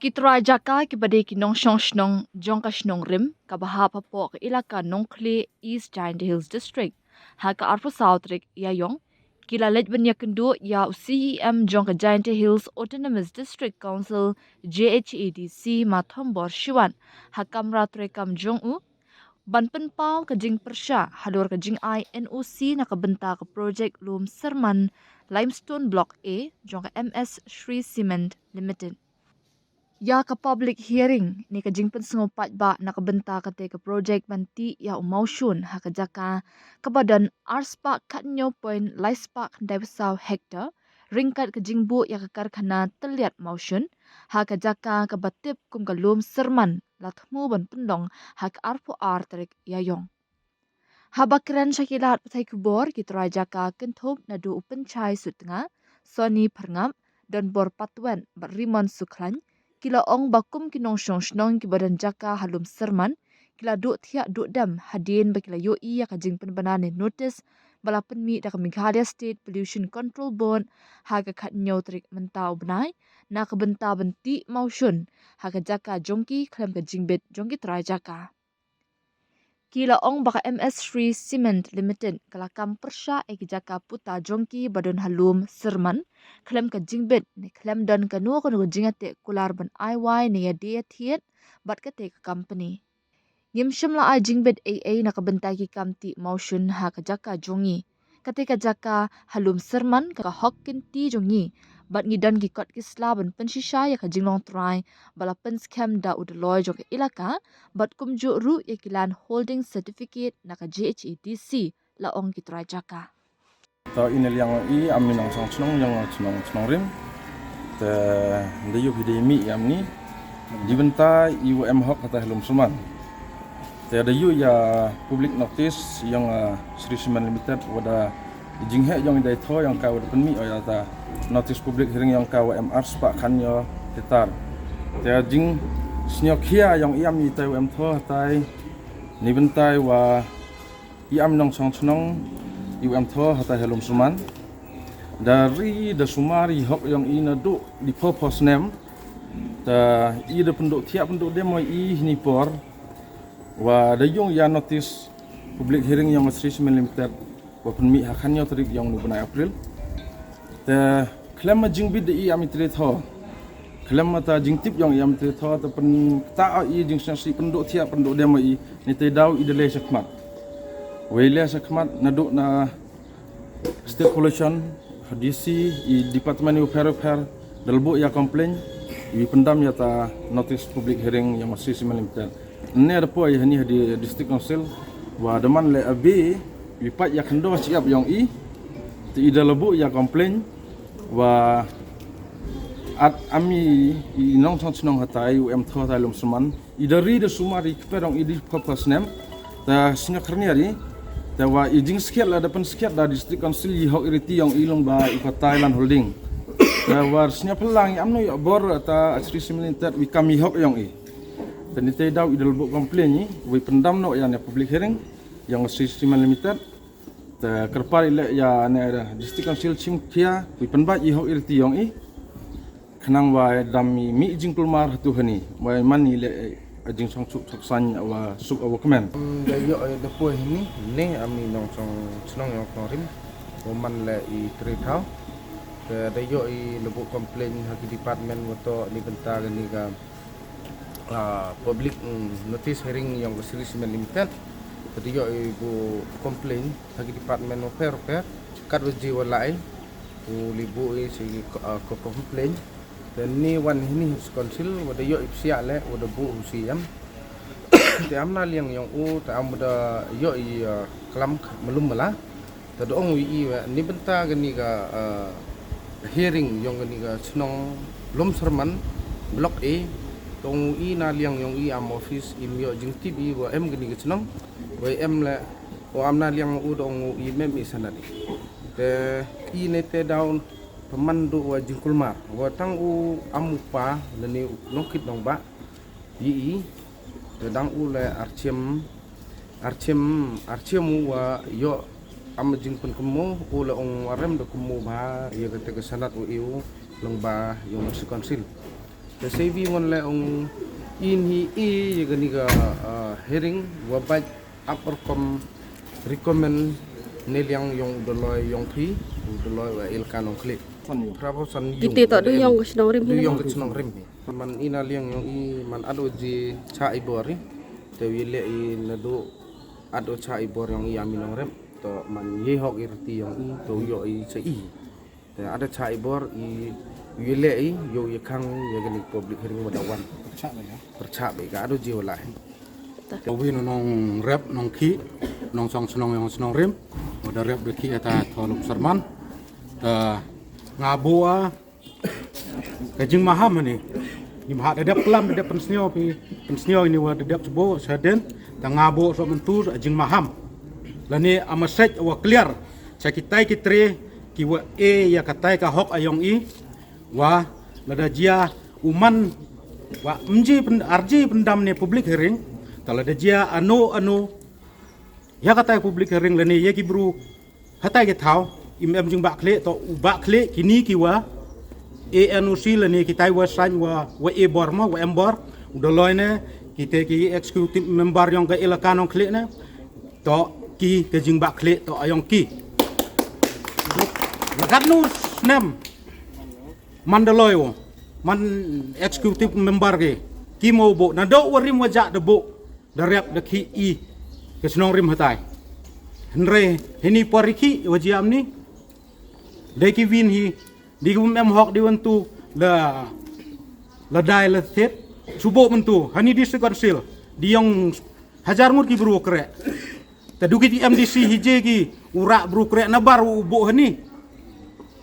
Kitra jaka kibade kinong shnong jongka shnong rim kabaha papo ka ilaka nongkle East Giant Hills District haka arpo South Rik yayong kila lejbanya kendu ya CEM jongka Giant Hills Autonomous District Council JHADC mathombor shiwan hakam ratrekam jongu banpen pau kajing persya halur kajing NOC nakabenta ka project lum Serman Limestone Block A jongka MS Shri Cement Limited. Ya ka public hearing ni ka jingpen sengopat ba nakabenta kate ka project banti ya umausyun ha ka jaka kabadan arspa katnyo point laispa daibsaw hektar ringkat ka jingbu ya ka karkhana teliat mausyun ha ka jaka kabatip kum kalum serman lathmu ban pendong ha ka arpo artrik yayong. Habakran syakilat patai kubor kitra jaka kentup nadu upencai sutengah Sony Perngam dan bor patwen berimon suklan kila ong bakum kinong shnong ki badan jaka halum serman kila duk tiak duk dam hadin bakila yoi ya kajing penbanane notice balapan mi da Meghalaya State Pollution Control Board haga kat nyotrik mentau benai na kebenta benti mausyun haga jaka jongki klem ka jingbit jongki trai jaka. Kila ong baka MS Shri Cement Limited kelakam persya jaka puta jongki badon halum serman klem ka jingbit ni klem dan kanu kanu jingate kular ban IY ni ya dia thiet bat kate ka company. Yimshim la jingbit AA nakabenta ki kamti motion ha ka jaka jongi. Kate ka jaka halum serman ka hokkin ti jongi bat ngidan ki kot ki slaban pensisya ya ka jinglong try balapan scam da udaloy jong ilaka bat kumju ru ya kilan holding certificate na ka JHADC la ong ki try jaka. Ta inel yang i amin ang sang chnong yang chnong rim te ndayu hidimi yam ni dibenta IWM hok kata helum suman te dayu ya public notice yang Shri Cement Limited wada jinghe yang dai tho yang ka wada penmi ya ta notice public hearing yang ka WMR spa kan yo tetar te jing snyokhia yang iam ni tai WM tho tai nibentai wa iam nong sang chnong IWM tho hata helum suman dari da sumari hok yang ina do di purpose name ta i da penduk tiap penduk demo i ni por wa da yung ya notice public hearing yang Shri Cement Limited wa penmi hakanyo tarik yang 9 April ta klem jingbid i amitri tho klem mata jingtip yang i amitri tho ta pen ta i jing si penduk tiap penduk demo i ni te dau i dele sakmat Wailah sakmat naduk na state pollution DC i department welfare dalbo ya komplain i pendam ya ta notice public hearing yang masih Cement Limited. Ini ada po ya ni di district council wa deman le abi i pat ya kendo siap yang i ti dalbo ya komplain wa at ami i nong thong snong hatai UM tho ta lum suman i dari de sumari kperong i di purpose name ta singa kerniari Tawa ijing sekiat lah depan sekiat dah district council hok iriti yang ilung ba ikut Thailand holding. Tawa resnya pelang amno ya bor ta Shri Cement Limited wi kami hok yang i. Dan itu dah idal buk komplain ni wi pendam no yang public hearing yang Shri Cement Limited. Ta kerpar ile ya ne district council Chimkia wi penba i hok iriti yang i. Kenang wa dami mi ijing kulmar tu hani. Wa man ile ajing song suk san wa suk awa kemen dayo depo ini ami nong song senong yang korim woman le I tritau ke dayo I lebu komplain haki department moto ni bentar ni ka public notice hearing yang Shri Cement Limited dayo ibu komplain haki department welfare kat waji walai u libu si ko komplain dan ni wan ini council wada yo ipsia le wada bu usiam te amna liang yang u ta amda yo I kelam melum mala ta dong wi ni benta gani ka hearing yang gani ka snong lum serman blok A tong I na liang yang I am office im yo jing tv wa em gani ka snong wa em le o amna liang u dong I mem I sanadi te I ne te down pemandu wa jingkulmar wa tang u amupa leni nokit dong ba yi dedang u le archem wa yo am jingpun kemu u le ong warem do kemu ba ye kete kesanat u iu long ba yo masih konsil The savvy one le ong in hi ye gani ga hearing wa baj upper recommend neliang yong doloi yong thi doloi wa il kanong klik prabo san yung Kita tak duyong ke senang rim. duyong ke senang rim man ina liang yong i man ado ji cha ibori te wi le i nado ado cha ibor yong i aminong rem to man ye hok irti yong i to yo i cha i te ada cha ibor i wi le i yo ye khang ye gani public hearing wadawan percha be ga ado ji wala Wi nong rep nong ki nong song senong yang senong rim udah rep de ki eta tolong serman ngabua kajing maham ni maha dedap kelam dedap pensnio ini wa dedap sebo saden ta ngabo so mentur ajing maham lani amasek wa clear sakitai kitre ki wa e ya katai ka hok ayong i wa lada jia uman wa arji pendam ni public hearing tala da jia anu ya katai public hearing lani ye ki bru hatai ke thau im jing ba kle to ba kle kini ki wa ANOC lani kita wa san wa e bor ma wa embor udoloi ne kita ki executive member yang ke ilakan kle ne to ki ke jing ba kle to ayong ki lakat nu nem mandaloi wo man executive member ki mo bo na do warim wajak de bo darap de ki i ke senong rim hatai henre hini pariki wajiam ni deki win hi di em hok di wentu la dai la set subo mentu hani di sekonsil di yang hajar mur ki bru krek taduki di MDC hije ki urak bru krek na baru ubo hani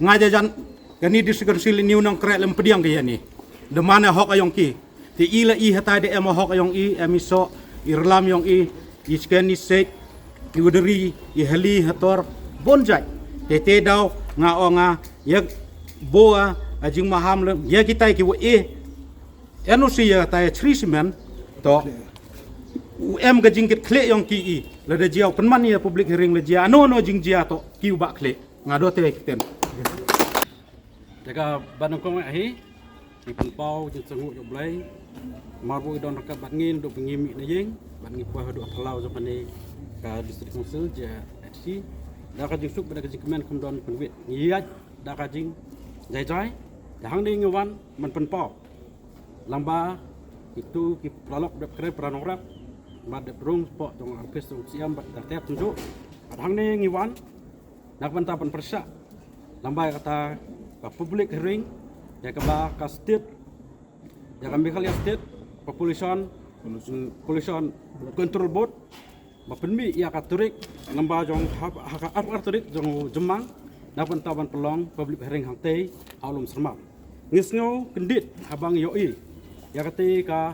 ngajajan kani di sekonsil ni unang krek lem pediang ke yani de mana hok ayong ki ti ila i hata de em hok ayong i emiso irlam yong i iskani sek i uderi i heli hator bonjai tete daw nga onga yak boa ajing maham le ya kita ki wa e NOC ya ta trismen to UM ga jingkit kle yong ki i la da jiao penman ya public hearing le jia no jing jia to ki ba kle ngado te kiten Jaga banang kong ahi di penpau jeng sengu yo blai marbu don rakat bangin do pengimi na yeng bangi puah do aplau zo pani ka district council ja FC da ka jing suk bada ka jing kemen kum don penwit ngiyat da ka jing jai da hang ding wan man penpau lamba itu ki pralok de kre pranong rap bad de rung po tong arpes tong siam bad da tep tunjuk hang ding wan nak pantapan persa lamba kata ka public hearing ya ka ba ka state ya kami kali state population control board mapenmi ya katorik lamba jong hak katorik jong jemang napan taban pelong public hearing hang tei alum sermak ngisngo kendit habang yoi ya kate ka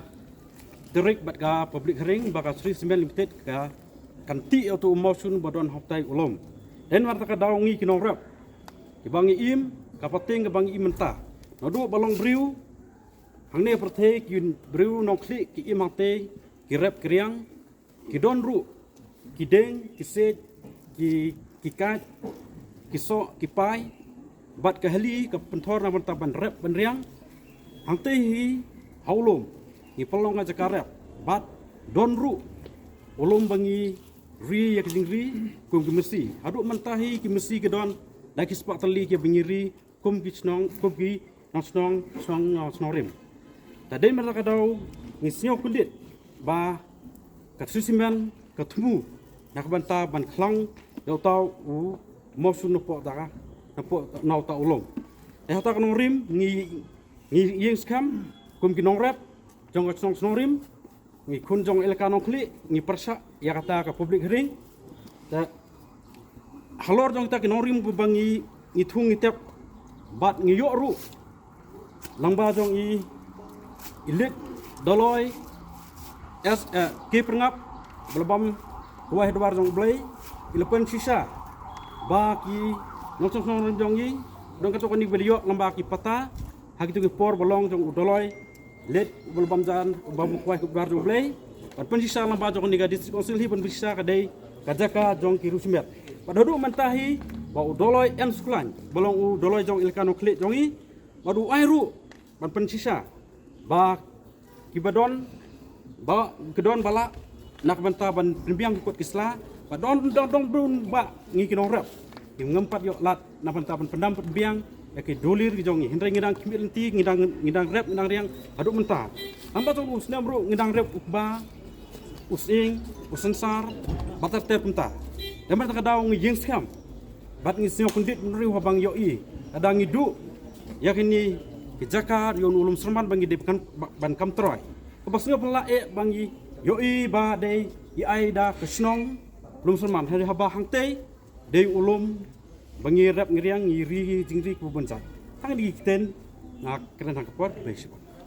terik bat ka public hearing baka Sri Cement Limited ka kanti auto motion badon haftai ulum dan warta ka dawngi kinong rap ibangi im kapating ibangi im mentah nodo balong briu hang ne perthe ki briu nong kli ki im hang te ki rap kriang ki don ru ki deng ki set ki kat ki so ki pai bat ka heli ka penthor na ban taban rap ban riang hang te hi haulum ni pelong aja karep bat don ru ulum bangi ri ya kijing ri kum ki mesti aduk mentahi ki mesti ke don da ki spak tali ki bangi ri kum ki snong kum ki nong snong rim tadi mereka dau ngisnyo kulit ba ka sisimen ka tumu nak banta ban klang dau tau u mosun po da na po nau ta ulum ta kanong rim ngi yeng skam kum ki nong rap jong ka snong rim ngi kun jong elka nong kli ngi persa ya kata ka public hearing ta halor jong ta ki nong rim bangi ngi thung ngi tep bat ngi yo ru lamba jong i ilik doloi ke perngap belabam kuah dwar jong blai ilepen sisa ba ki nongsong nong jong i dong kato ni video lamba ki pata hagi tu ki por bolong jong doloi let belabam jan bam kuah dwar jong blai pan sisa lamba jong ni ga district council hi pan sisa kadai kajaka jong ki rusmet padodu mentahi ba doloi en skulan bolong doloi jong ilkano klik jong i madu airu pan sisa ba kibadon ba kedon bala nak banta ban pembiang ikut kisla ba don brun ba ngi kinong rap kim ngempat yo lat nak banta ban pendam pembiang ya ke dolir ki jongi hindai ngidang kimil ti ngidang rap ngidang riang aduk menta amba tu usna bro ngidang rap ukba using usensar batar ter penta deman ta kadaw ngi jing skam bat ngi sio kundit nri habang yo I ada ngidu yakini kejakar yon ulum serman bangi de ban kam troy kebasnya pela bangi yo I ba de I ai da kesnong ulum serman hari haba hang tei de ulum bangi rap ngiriang ngiri jingri ku bencat hang di kiten nak keren hang kapor baik